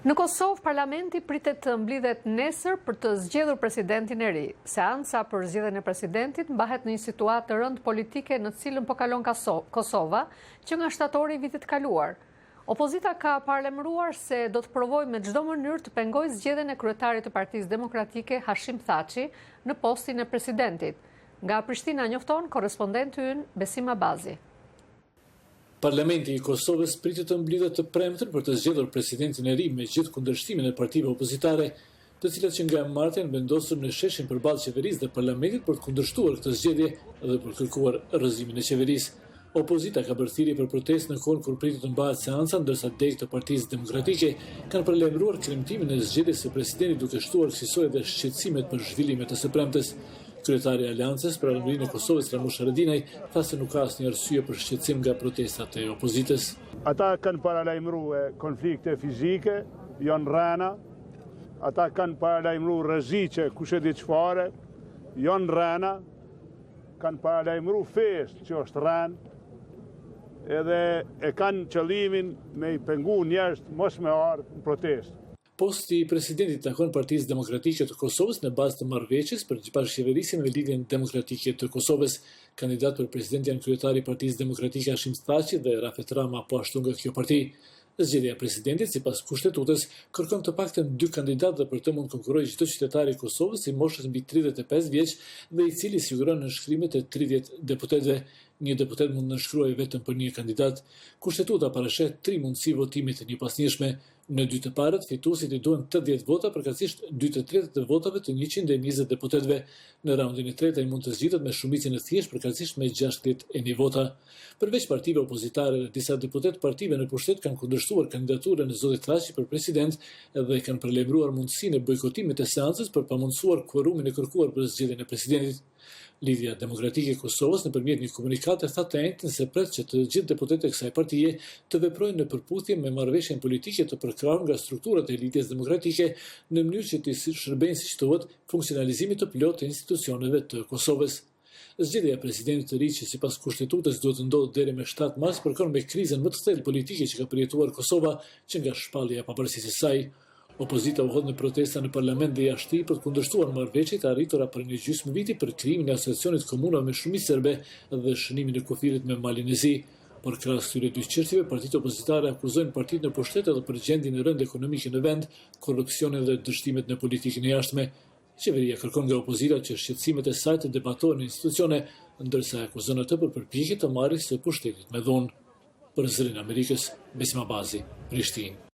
Në Kosovë, parlamenti pritet të mblidhet nesër për të zgjedhur presidentin e ri. Seanca për zgjedhjen e presidentit mbahet në një situatë të rëndë politike në cilën po kalon Kosova, që nga shtatori i vitit kaluar. Opozita ka parlemëruar se do të provojë me çdo mënyrë të pengojë zgjedhjen e kryetarit të Partisë Demokratike Hashim Thaçi në postin e presidentit. Nga Prishtina njofton korrespondenti ynë Besim Abazi. Parlamenti i Kosovës pritet të mblidhet të premten për të zgjedhur presidentin e ri me gjithë kundërshtimin e partive opozitare, të cilat që nga e martën vendosur në sheshin përballë qeverisë dhe parlamentit për të kundërshtuar këtë zgjedhje dhe për kërkuar rrëzimin e qeverisë. Opozita ka bërë thirrje për protestë në kohën kur pritet të mbahet seanca, ndërsa degët të Partisë Demokratike kanë paralajmëruar kremtimin e zgjedhjes së presidentit duke shtuar kësaj dhe shqetësimet për zhvillimet e së premtes. Kryetari i Aleancës për Alëndrinë e Kosovës, Ramush Haradinaj, tha se nuk ka asnjë arsye për shqetësim nga protestat e opozitës. Ata kanë paralajmëruar konflikte fizike, janë rëna. Ata kanë paralajmëruar rreziqe, kush e di çfarë, janë rëna. Kanë paralajmëruar festë që është rënë. Edhe e kanë qëllimin me i pengu njerëz mos me ardhë në protestë. Posti i presidentit takon Partisë Demokratike të Kosovës në bazë të marrëveshjes për bashkëqeverisjen me Lidhjen Demokratike të Kosovës. Kandidat për president janë kryetari i Partisë Demokratike Hashim Thaçi dhe Rafet Rama, po ashtu nga kjo parti. Zgjedhja e presidentit, sipas kushtetutës, kërkon të paktën 2 kandidatë dhe për të mund konkurrojë çdo qytetar i Kosovës i moshës mbi 35 vjeç dhe i cili siguron nënshkrimet e 30 deputetëve. Një deputet mund nënshkruajë vetëm për një kandidat. Kushtetuta parashet 3 mundësi votimi të njëpasnjëshme. Në 2 të parët, fituesit i duhen 80 vota, përkatësisht 2/3 të votave të 120 deputetëve. Në raundin e tretë ai mund të zgjidhet me shumicën e thjeshtë, përkatësisht me 61 vota. Përveç partive opozitare dhe disa deputet partive në pushtet kanë kundërshtuar kandidaturën e zotit Thaçi për president dhe kanë përlajmëruar mundësinë e bojkotimit të seancës për pamundësuar kvorumin e kërkuar për zgjedhjen e presidentit. Lidhja Demokratike e Kosovës nëpërmjet një komunikate tha të njëjtën se pret që të gjithë deputetët e kësaj partie të veprojnë në përputhje me marrëveshjen politike të përkrahur nga strukturat e Lidhjes Demokratike në mënyrë që të shërbejnë siç thuhet funksionalizimit të plotë të institucioneve të Kosovës. Zgjedhja e presidentit të ri, që sipas kushtetutës duhet të ndodhë deri me 7 mars, përkon me krizën më të thellë politike që ka përjetuar Kosova që nga shpallja e pavarësisë së saj. Opozita u hodh në protesta në parlament dhe jashtë për të kundërshtuar marrëveshjet e arritura për një gjysmë viti për krijimin e asociacionit komunave me shumicë serbe dhe shënimin e kufirit me Malin e Zi. Por krahas këtyre 2 çështjeve, partitë opozitare akuzojnë partitë në pushtet edhe për gjendjen e rëndë ekonomike në vend, korrupsionin dhe dështimet në politikën e jashtme. Qeveria kërkon nga opozita që shqetësimet e saj të debatohen në institucione, ndërsa akuzon atë për përpjekje të marrjes së pushtetit me dhunë. Për Zërin e Amerikës, Besim Abazi, Prishtinë.